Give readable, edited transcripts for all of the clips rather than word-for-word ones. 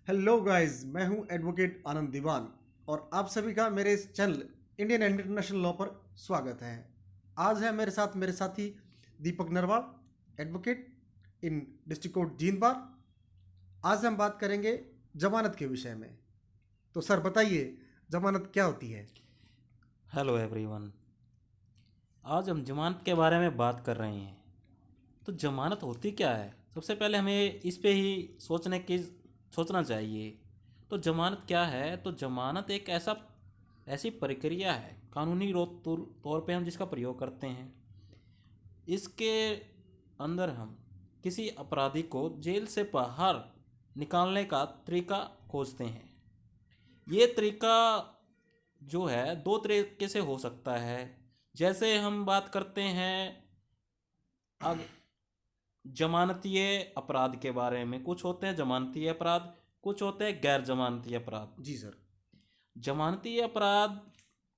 Hello guys, मैं हूं advocate आनंद दीवान और आप सभी का मेरे इस channel Indian and international law पर स्वागत है। आज है मेरे साथ मेरे साथी Deepak Narwal, advocate in district court Jind bar. आज हम बात करेंगे जमानत के विषय में। तो सर बताइए, जमानत क्या होती है? Hello everyone. आज हम जमानत के बारे में बात कर रहे हैं। तो जमानत होती क्या है? सबसे पहले हमें इस पे ही सोचना चाहिए। तो जमानत क्या है? तो जमानत एक ऐसी प्रक्रिया है, कानूनी तौर पे हम जिसका प्रयोग करते हैं। इसके अंदर हम किसी अपराधी को जेल से बाहर निकालने का तरीका खोजते हैं। ये तरीका जो है दो तरीके से हो सकता है। जैसे हम बात करते हैं अब जमानतीय अपराध के बारे में। कुछ होते हैं जमानतीय अपराध, कुछ होते हैं गैर जमानती अपराध। जी सर। जमानतीय अपराध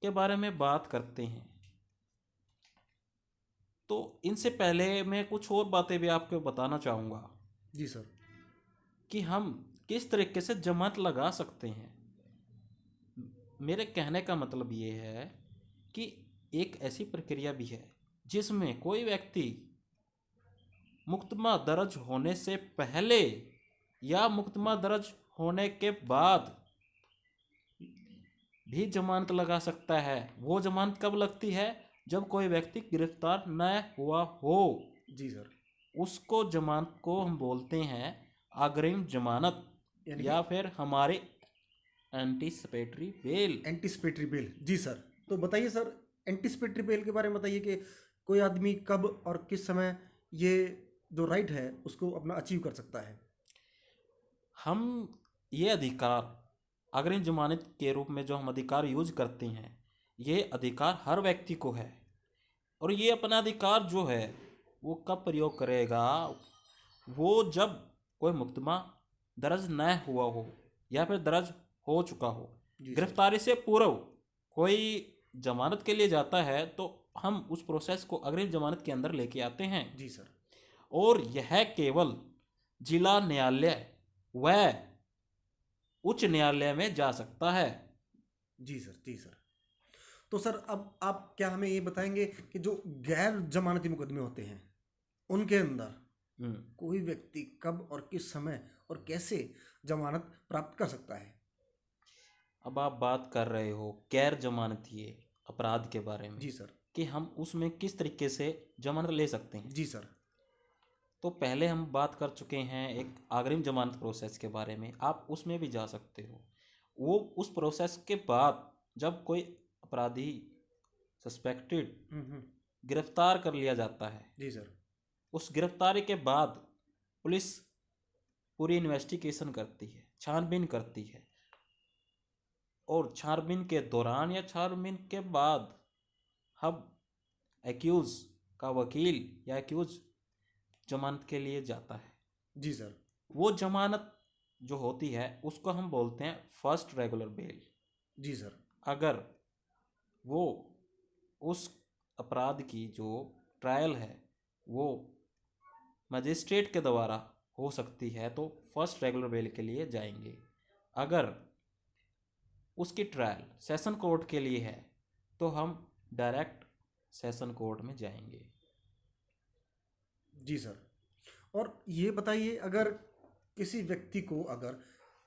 के बारे में बात करते हैं तो इनसे पहले मैं कुछ और बातें भी आपको बताना चाहूँगा जी सर। कि हम किस तरीके से जमानत लगा सकते हैं। मेरे कहने का मतलब ये है कि एक ऐसी प्रक्रिया भी है जिसमें कोई व्यक्ति मुकदमा दर्ज होने से पहले या मुकदमा दर्ज होने के बाद भी जमानत लगा सकता है। वो जमानत कब लगती है? जब कोई व्यक्ति गिरफ्तार न हुआ हो। जी सर। उसको जमानत को हम बोलते हैं अग्रिम जमानत यानी कि या फिर हमारे एंटीसिपेटरी बेल। Anticipatory bail. जी सर। तो बताइए सर, एंटीसिपेटरी बेल के बारे में बताइए कि कोई आदमी कब और किस समय ये जो राइट है उसको अपना अचीव कर सकता है। हम ये अधिकार अग्रिम जमानत के रूप में जो हम अधिकार यूज करते हैं, ये अधिकार हर व्यक्ति को है। और ये अपना अधिकार जो है वो कब प्रयोग करेगा? वो जब कोई मुकदमा दर्ज न हुआ हो या फिर दर्ज हो चुका हो। जी सर। गिरफ्तारी से पूर्व कोई जमानत के लिए जाता है तो हम उस प्रोसेस को अग्रिम जमानत के अंदर लेके आते हैं। जी सर। और यह केवल जिला न्यायालय व उच्च न्यायालय में जा सकता है। जी सर। जी सर। तो सर अब आप क्या हमें ये बताएंगे कि जो गैर जमानती मुकदमे होते हैं उनके अंदर हम्म। कोई व्यक्ति कब और किस समय और कैसे जमानत प्राप्त कर सकता है? अब आप बात कर रहे हो गैर जमानतीय अपराध के बारे में जी सर। कि हम उसमें किस तरीके से जमानत ले सकते हैं। जी सर। तो पहले हम बात कर चुके हैं एक अग्रिम जमानत प्रोसेस के बारे में। आप उसमें भी जा सकते हो। वो उस प्रोसेस के बाद जब कोई अपराधी सस्पेक्टेड हम्म। गिरफ्तार कर लिया जाता है, जी सर। उस गिरफ्तारी के बाद पुलिस पूरी इन्वेस्टिगेशन करती है, छानबीन करती है। और छानबीन के दौरान या छानबीन के बाद हम एक्यूज का वकील या एक्यूज जमानत के लिए जाता है। जी सर। वो जमानत जो होती है उसको हम बोलते हैं फर्स्ट रेगुलर बेल। जी सर। अगर वो उस अपराध की जो ट्रायल है वो मजिस्ट्रेट के द्वारा हो सकती है तो फर्स्ट रेगुलर बेल के लिए जाएंगे। अगर उसकी ट्रायल सेशन कोर्ट के लिए है तो हम डायरेक्ट सेशन कोर्ट में जाएंगे। जी सर। और ये बताइए, अगर किसी व्यक्ति को अगर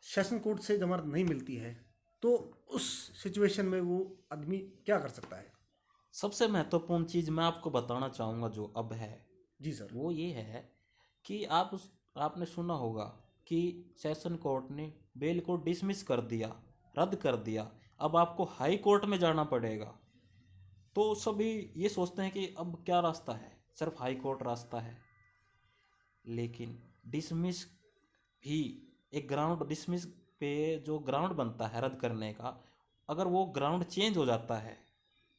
सेशन कोर्ट से जमानत नहीं मिलती है तो उस सिचुएशन में वो आदमी क्या कर सकता है? सबसे महत्वपूर्ण चीज़ मैं आपको बताना चाहूँगा जो अब है जी सर। वो ये है कि आपने सुना होगा कि सेशन कोर्ट ने बेल को डिसमिस कर दिया, रद्द कर दिया। अब आपको हाई कोर्ट में जाना पड़ेगा। तो सभी ये सोचते हैं कि अब क्या रास्ता है, सिर्फ हाई कोर्ट रास्ता है। लेकिन डिसमिस भी एक ग्राउंड, डिसमिस पे जो ग्राउंड बनता है रद्द करने का, अगर वो ग्राउंड चेंज हो जाता है,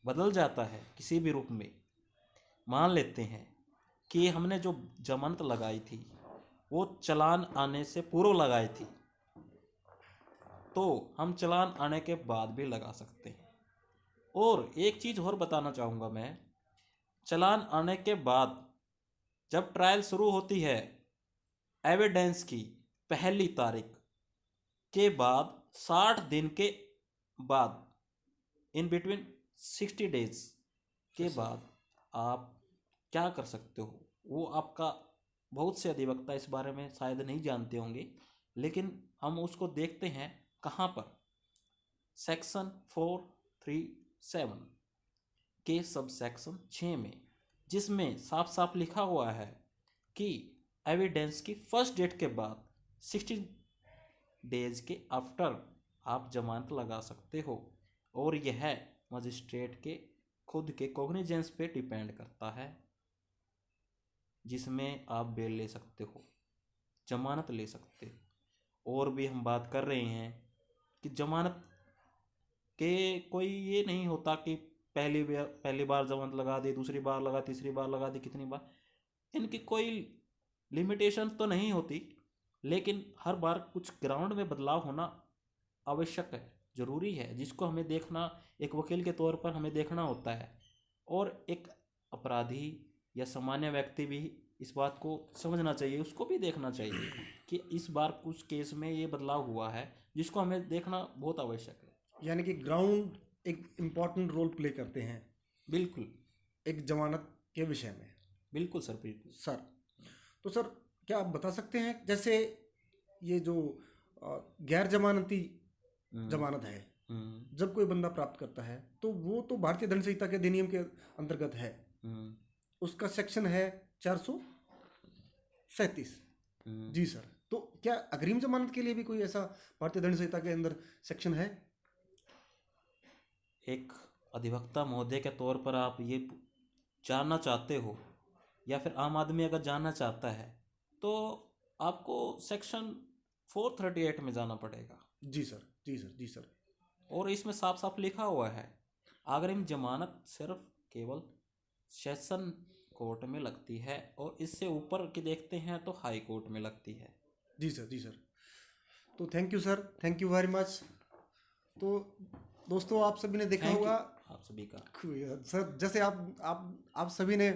बदल जाता है किसी भी रूप में, मान लेते हैं कि हमने जो जमानत लगाई थी वो चालान आने से पूर्व लगाई थी, तो हम चालान आने के बाद भी लगा सकते हैं। और एक चीज़ और बताना चाहूँगा मैं। चालान आने के बाद जब ट्रायल शुरू होती है, एविडेंस की पहली तारीख के बाद 60 दिन के बाद, इन बिटवीन 60 डेज के Yes, sir. बाद आप क्या कर सकते हो, वो आपका, बहुत से अधिवक्ता इस बारे में शायद नहीं जानते होंगे, लेकिन हम उसको देखते हैं कहाँ पर। सेक्शन 437 के सब सेक्शन 6 में, जिसमें साफ साफ लिखा हुआ है कि एविडेंस की फर्स्ट डेट के बाद 60 डेज के आफ्टर आप जमानत लगा सकते हो, और यह मजिस्ट्रेट के खुद के कॉग्निजेंस पे डिपेंड करता है, जिसमें आप बेल ले सकते हो, जमानत ले सकते हो। और भी हम बात कर रहे हैं कि जमानत के कोई ये नहीं होता कि पहली बार जमानत लगा दी, दूसरी बार लगा, तीसरी बार लगा दी, कितनी बार, इनकी कोई लिमिटेशन तो नहीं होती, लेकिन हर बार कुछ ग्राउंड में बदलाव होना आवश्यक है, ज़रूरी है, जिसको हमें देखना, एक वकील के तौर पर हमें देखना होता है। और एक अपराधी या सामान्य व्यक्ति भी इस बात को समझना चाहिए, उसको भी देखना चाहिए कि इस बार कुछ केस में ये बदलाव हुआ है, जिसको हमें देखना बहुत आवश्यक है। यानी कि ग्राउंड एक इम्पॉर्टेंट रोल प्ले करते हैं बिल्कुल एक जमानत के विषय में। बिल्कुल सर, बिल्कुल। सर, तो सर क्या आप बता सकते हैं, जैसे ये जो गैर जमानती जमानत है, जब कोई बंदा प्राप्त करता है तो वो तो भारतीय दंड संहिता के अधिनियम के अंतर्गत है, उसका सेक्शन है 437। जी सर, तो क्या अग्रिम जमानत के लिए भी कोई ऐसा भारतीय दंड संहिता के अंदर सेक्शन है? एक अधिवक्ता महोदय के तौर पर आप ये जानना चाहते हो, या फिर आम आदमी अगर जानना चाहता है, तो आपको सेक्शन 438 में जाना पड़ेगा। जी सर, जी सर, जी सर। और इसमें साफ साफ लिखा हुआ है, अग्रिम जमानत सिर्फ केवल सेशन कोर्ट में लगती है, और इससे ऊपर की देखते हैं तो हाई कोर्ट में लगती है। जी सर, जी सर। तो thank you sir, thank you very much. तो दोस्तों, आप सभी ने देखा थैंक यू होगा आप सभी का। सर, जैसे आप सभी ने